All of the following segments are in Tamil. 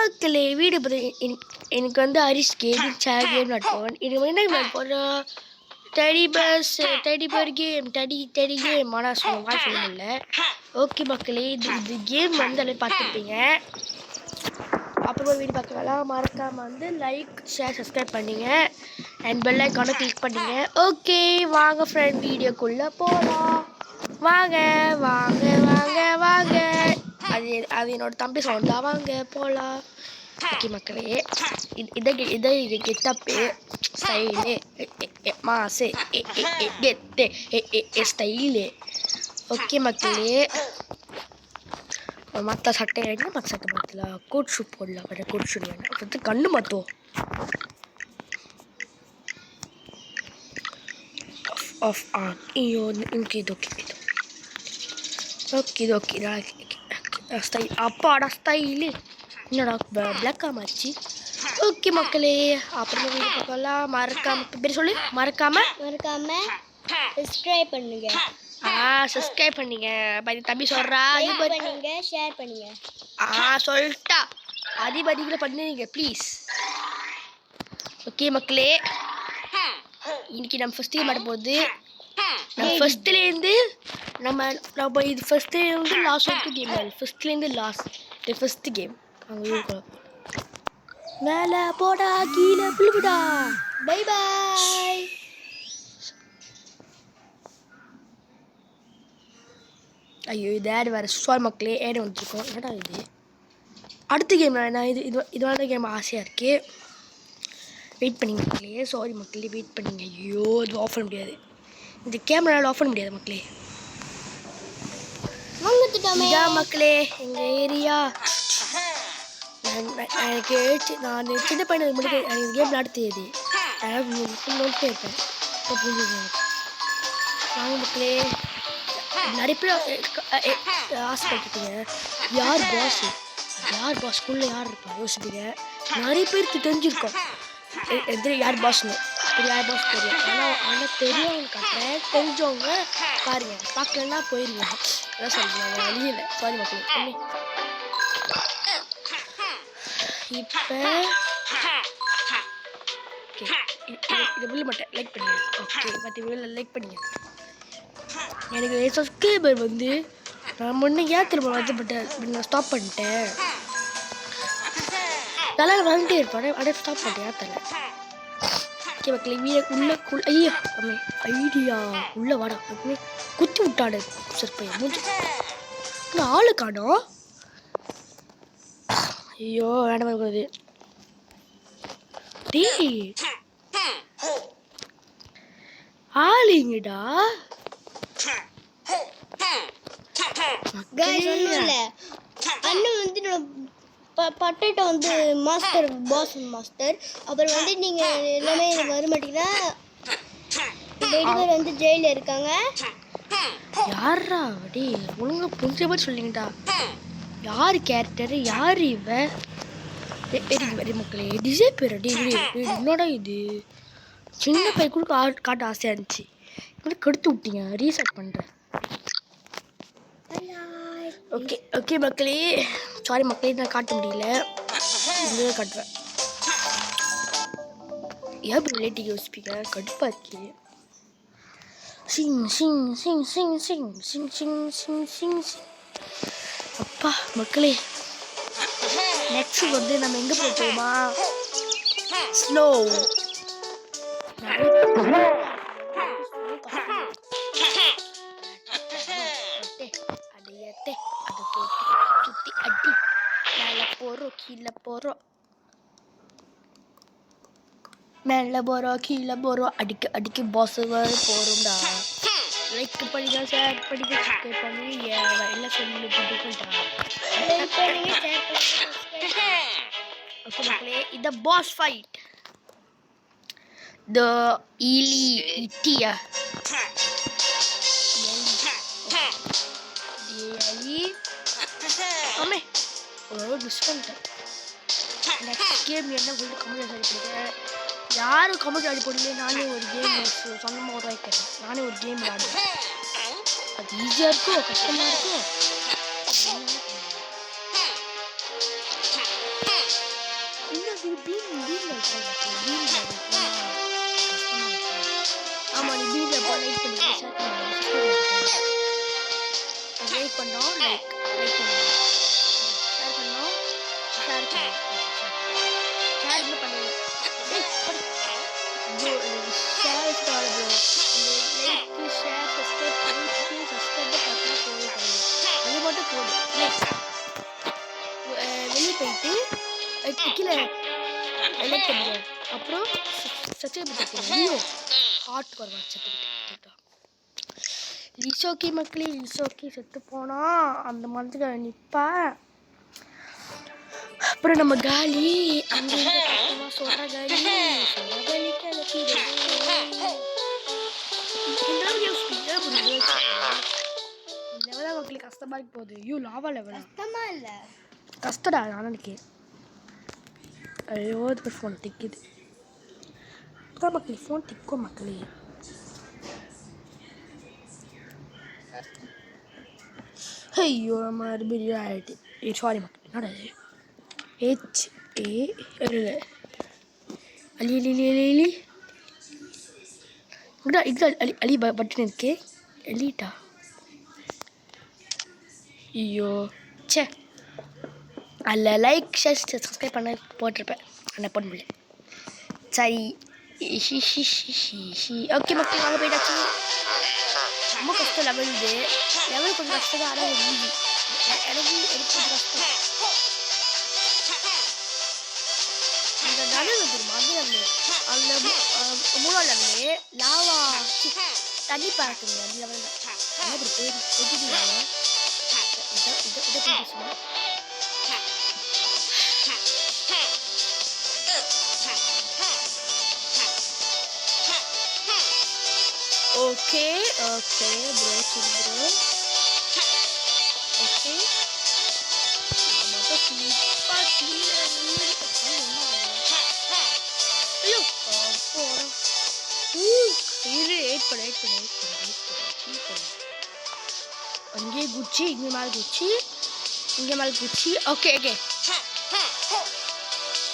மக்களே வீடு எனக்கு வந்து ஹரிஷ் கேம் சேர் கேம் நடப்போம். இது என்ன போகிறோம் டெடி கேம் ஆனால் சொல்ல முடியல. ஓகே மக்களே, இது கேம் வந்து எல்லாம் பார்த்துருப்பீங்க. அப்புறமா வீடியோ பார்க்கலாம். மறக்காமல் வந்து லைக் ஷேர் சப்ஸ்கிரைப் பண்ணிங்க அண்ட் பெல் ஐக்கானை கிளிக் பண்ணிங்க. ஓகே வாங்க ஃப்ரெண்ட், வீடியோக்குள்ளே போகலாம். வாங்க வாங்க வாங்க வாங்க. அது என்னோட தம்பி சவுண்டா. வாங்க போகலாம். ஓகே மக்களே, இது கெட்டப்பு ஸ்டைலு மாசு கெத்து ஸ்டைலு. ஓகே மக்களே, மற்ற சட்டை என்ன மற்ற சட்டை பார்த்தல கோட் ஷூட் போடலாம். கோட் ஷூட் வேணும் கண்ணு மாற்றோம். ஆஃப் ஆன் ஐயோ ஓகே ஸ்டைல் அப்பாடா ஸ்டைலு என்னடா பிளாக்காக மாறிச்சு. ஓகே மக்களே, அப்புறமா வீடியோ பார்க்கலாம். மறக்காம பேர் சொல்லு. மறக்காம சப்ஸ்கிரைப் பண்ணுங்க. சப்ஸ்கிரைப் பண்ணுங்க. தம்பி சொல்றா, பண்ணுங்க, ஷேர் பண்ணுங்க. சொல்லிட்டா அதிபதிகளை பண்ணுங்க ப்ளீஸ். ஓகே மக்களே, இன்னைக்கு நம்ம ஃபர்ஸ்ட் கேம் ஆட போகுது. நம்ம ஃபர்ஸ்ட்லேருந்து நம்ம இது ஃபர்ஸ்ட்லேருந்து லாஸ்ட் வரைக்கும் கேம் ஆடல. ஃபர்ஸ்ட்லேருந்து லாஸ்ட் ஃபர்ஸ்ட் கேம் அங்கே மேலே போடா கீழே புழுடா. Bye bye. ஐயோ இது ஆடு வேறு. சாரி மக்களே, ஏடு வந்துருக்கோம். என்னடா இது அடுத்த கேம். நான் இதுவான கேம் ஆசையாக இருக்கு. வெயிட் பண்ணிங்க மக்களே. சாரி மக்களே, வெயிட் பண்ணிங்க. ஐயோ இது ஆஃப் பண்ண முடியாது. இந்த கேமராவில் ஆஃப் பண்ண முடியாது மக்களே. மக்களே எங்கள் ஏரியா எனக்கு நான் சின்ன பையனுக்கு மட்டும் எனக்கு கேம் விளையாட தெரியாது. நோட்டே இருப்பேன். வாங்க மக்களே, நிறைய பேர் ஆசைப்பட்டுருப்பீங்க யார் பாஸ் ஸ்கூலில் யார் இருப்பா யோசிப்பீங்க. நிறைய பேருக்கு தெரிஞ்சிருக்கோம் யார் பாஸ்னு. யார் பாஸ் தெரியும். ஆனால் தெரியும் காட்டுறேன். தெரிஞ்சவங்க பாருங்க, பார்க்கலன்னா போயிருங்க. அதான் சொல்லுங்க, வழியில். சாரி மக்களே. இப்போ இது விழ மாட்டேன். லைக் பண்ணுங்க. ஓகே பற்றி விழ லைக் பண்ணுங்க. எனக்கு சப்ஸ்கிரைபர் வந்து நான் முன்னே ஏன் திரும்ப வந்துப்பட்டேன். நான் ஸ்டாப் பண்ணிட்டேன். நல்லா வந்துட்டே இருப்பேன். அப்படியே ஸ்டாப் பண்ணிட்டேன். ஏன் தரல. ஓகே மக்களே, உள்ள ஐயா ஐடியா உள்ள வாடா. அப்படியே குத்தி விட்டாடு சர்ப்பையா மூஞ்சி. நான் ஆளு காணோம். ஐயோ வேண்டாம் இருக்கிறது. டேய் ஆளுங்கடா. அண்ணன் வந்து பட்டேட்டோ வந்து பாஸ் மாஸ்டர். அப்புறம் வந்து நீங்க எல்லாமே வர மாட்டீங்கன்னா டெலிவரி வந்து ஜெயில இருக்காங்க. யாரா அடி ஒழுங்கா புரிஞ்ச மாதிரி சொல்லிங்கடா. யார் கேரக்டர் யார் இவ? வெரி மக்களே, டிசை பேர் அடி. என்னடா இது சின்ன பையன் கூட காட்ட ஆசையாக இருந்துச்சு. இப்படி கெடுத்து விட்டீங்க. ரீசெட் பண்ணுறேன். ஓகே மக்களே, சாரி மக்களே, நான் காட்ட முடியல. இதுவே காட்டுவேன். ஏன் ரிலேட்டிவ் யோசிப்பீங்க, கடுப்பாக இருக்கு. அப்பா மக்களே, நெக்ஸ்ட் வந்து நம்ம எங்கே போச்சோமா ஸ்னோ. அதை போட்டு சுற்றி அடி. மேலே போகிறோம் கீழே போகிறோம், மேலே போகிறோம் கீழே போகிறோம், அடிக்க பாஸ் போகிறோம்டா. லைக் பண்ணிங்க, ஷேர் பண்ணிங்க, சப்ஸ்கிரைப் பண்ணி எல்லாம் சொல்லி பிடிக்கும்டா. ஓகே மக்களே, இந்த பாஸ் ஃபைட் த இட்டியா ஆமே ஒரு மிஸ் பண்ணிட்டேன். நெக்ஸ்ட் கேம் என்ன சொல்லி கமெண்ட் அடிப்பீங்க. யாரும் கமெண்ட் அடி போடல. நானே ஒரு கேம் சொந்தமாக உருவாக்கிறேன். நானே ஒரு கேம் விளாடுவேன். அது ஈஸியாக இருக்கும், கஷ்டமாக இருக்கும். ஆமா நீ பீன்ல போய் லைக் பண்ணி ஷேர் பண்ணி லைக் பண்ணோம் லைக் பண்ணுங்க ஷேர் பண்ணோம் ஷேர் பண்ணுங்க share star bro like share subscribe பண்ணி சப்ஸ்கிரைப் பண்ணா போதும் அது மட்டும் போதும் வெளியே போயிட்டு கீழே லைக் பண்ணுங்க அப்புறம் சப்ஸ்கிரைப் பண்ணிக்கோங்க ஹார்ட் ஒரு வாட்ஸ்அப் லிசோக்கி மக்களே லிசோக்கி செத்து போனா அந்த மனசுக்கு நிற்பா அப்புறம் நம்ம காலி அந்த சொல்ற காலி மக்களுக்கு கஷ்டமா இருக்கு போகுது ஐயோ லாவா லெவல் கஷ்டமா இல்ல கஷ்டடா நான் நினைக்கிறேன் ஐயோ இது ஃபோன் திக்குது மக்களே ஃபோன் திக்கும் மக்களே ஐயோ மறுபடியும் ஆகிட்டு சாரி மக்கள் என்னடா அலி அலி அலி அலி அலி இங்கடா இங்கடா அலி அலி பட்டன் இருக்கே எலிட்டா ஐயோ சே அதில் லைக் ஷேர் சப்ஸ்கிரைப் பண்ண போட்டிருப்பேன் ஆனால் போட முடியல சரி ஓகே மக்கள் வாங்க போயிட்டாச்சு ரொம்ப கஷ்டம் லெவல் இது லெவல் கொஞ்சம் கஷ்டம் தான் ஆனால் ஈஸி எனக்கு கொஞ்சம் கஷ்டம் அந்த நடுவு தெரியுமா அது லெவலு அந்த மூணாவது லெவலு லாவா தண்ணி பார்க்குங்க அந்த லெவல் தான் அப்படி போயிடுச்சுன்னா okay okay bro bro okay ஐயோ அங்கே குச்சி இங்கே மேலே குச்சி இங்கே மேலே குச்சி ஓகே ஓகே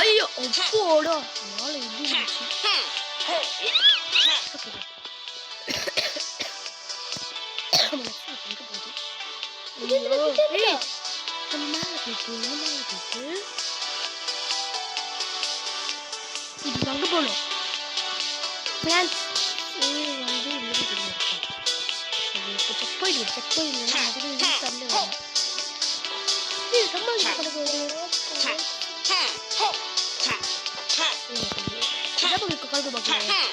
ஐயோ போடா நாளை இது குச்சி இது அங்கே போகணும் பிளான் வந்து செக் போயிடுவேன் அது தள்ளு வரும் கலந்து பார்க்கலாம்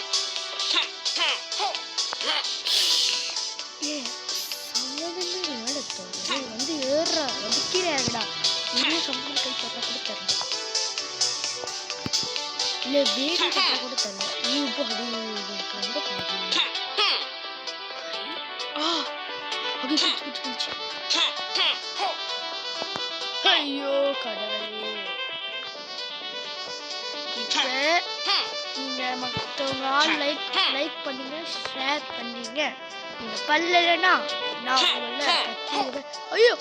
வந்து ஏறுறா வந்து கீழே இறங்கடா இன்னும் சம்பளம் கை பார்த்தா கூட தரல இல்லை வேடி பார்த்தா கூட தரல நீ இப்போ அது ரொம்ப ஐயோ கடவுளே இப்போ நீங்கள் மற்றவங்க லைக் பண்ணுங்க ஷேர் பண்ணீங்க நீங்கள் பல்லலைன்னா நான் உங்களை ஐயோ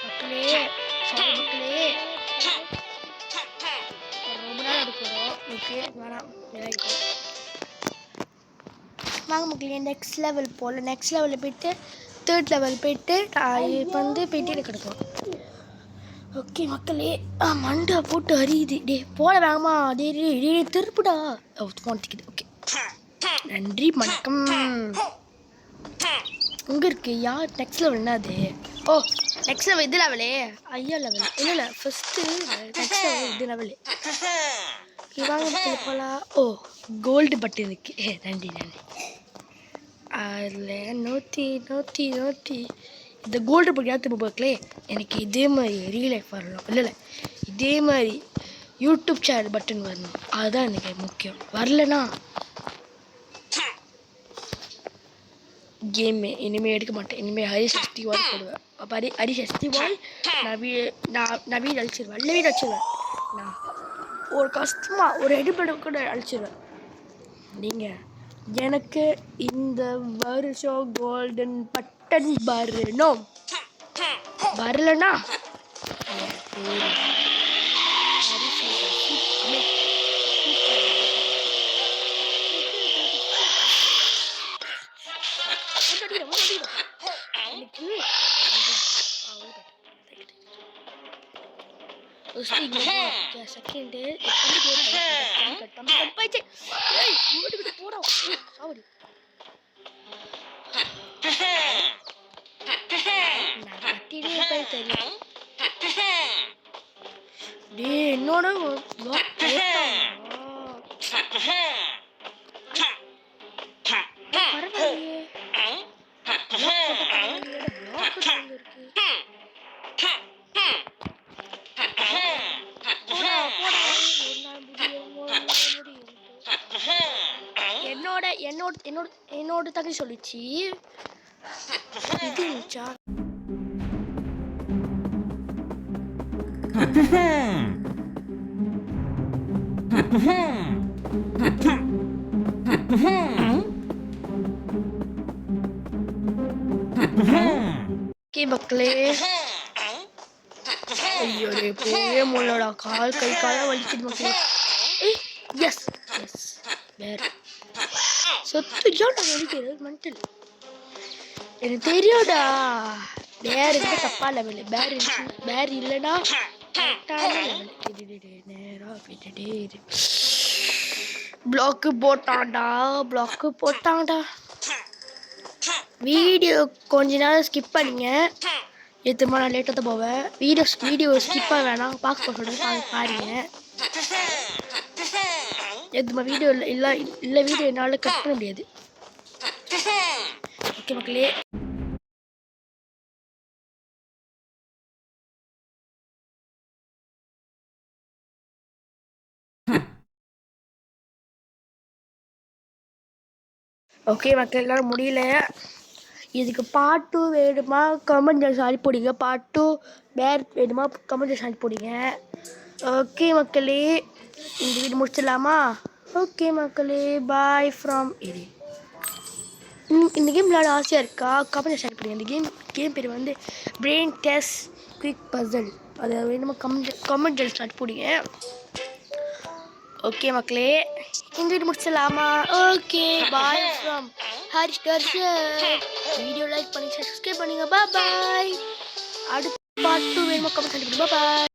மக்களே சாரி மக்களே ரொம்ப நாள் எடுக்கிறோம் ஓகே வேணாம் வாங்க மக்களே நெக்ஸ்ட் லெவல் போல் நெக்ஸ்ட் லெவலில் போய்ட்டு தேர்ட் லெவல் போய்ட்டு இப்போ வந்து போய்ட்டு எனக்கு கிடைக்கும் ஓகே மக்களே மண்டை போட்டு அரியுது டே போல வேகமா டே டே திருப்புடா ஃபோன் திக்குது ஓகே நன்றி வணக்கம் இங்கே இருக்கு யார் நெக்ஸ்ட் லெவல் என்ன அது ஓ நெக்ஸ்ட் லெவல் இது லெவலே ஐயா லெவல் இல்லை ஃபஸ்ட்டு நெக்ஸ்ட் லெவல் இது லெவலு வாங்க போகலாம் ஓ கோல்டு பட்டன் இருக்கு நன்றி நன்றி அதில் நூற்றி இந்த கோல்டு பட்டன் யாத்திரை பார்க்கலே எனக்கு இதே மாதிரி ரியல் லைஃப் வரணும் இல்லை இதே மாதிரி யூடியூப் சேனல் பட்டன் வரணும் அதுதான் எனக்கு முக்கியம் வரலனா கேமு இனிமேல் எடுக்க மாட்டேன் இனிமேல் ஹரி வாய் போடுவேன் அப்போ ஹரி வாய் நான் வீடு அழிச்சிடுவேன் இல்லை வீடு அழிச்சிடுவேன் நான் ஒரு கஷ்டமாக ஒரு எடிபட கூட அழிச்சிடுவேன் நீங்கள் எனக்கு இந்த வருஷம் கோல்டன் பட்டன் வரணும் வரலனா என்னோட என்னோட என்னோட என்னோட என்னோட தங்கச்சி சொல்லிச்சு இது இருந்துச்சா மக்களே ஐயோ போயே முள்ளடா கால் கை காலம் வலிக்குது மக்களே எஸ் எஸ் வேற சொத்து ஏன்டா வலிக்குது மென்டல் எனக்கு தெரியாதா பேர் இருந்தா தப்பா லெவல் பேர் இல்லைன்னா நேரா விட்டுட்டே பிளாக்கு போட்டான்டா வீடியோ கொஞ்ச நேரம் ஸ்கிப் பண்ணிங்க எத்தனை நான் லேட்டாக தான் போவேன் வீடியோ ஸ்கிப்பாக வேணாம் பார்க்க சொல்கிறேன் பாருங்க எதுமா வீடியோ இல்லை வீடியோ என்னால் கட் பண்ண முடியாது ஓகே மக்களே ஓகே மக்கள் எல்லாரும் முடியல இதுக்கு பார்ட் 2 வேணுமா கமெண்ட் சாரி போடுங்க பார்ட் 2 வேறு வேணுமா கமெண்ட் சாரி போடுங்க ஓகே மக்களே இந்த வீடு முடிச்சிடலாமா ஓகே மக்களே பாய் ஃப்ரம் இது இந்த கேம் விளையாட ஆசையாக இருக்கா கமெண்ட் ஷேர் பண்ணுங்கள் இந்த கேம் பேர் வந்து பிரெயின் டெஸ்ட் குவிக் பசில் அதை வேணுமா கமெண்ட் ஸ்டார்ட் போடுங்க ஓகே மக்களே இந்த வீடியோ முடிச்சிடலாமா okay bye from Harish Darshan video like பண்ணி சப்ஸ்கிரைப் பண்ணுங்க பாய் அடுத்த பார்ட் 2 வேணுமா கமெண்ட் பண்ணுங்க பாய்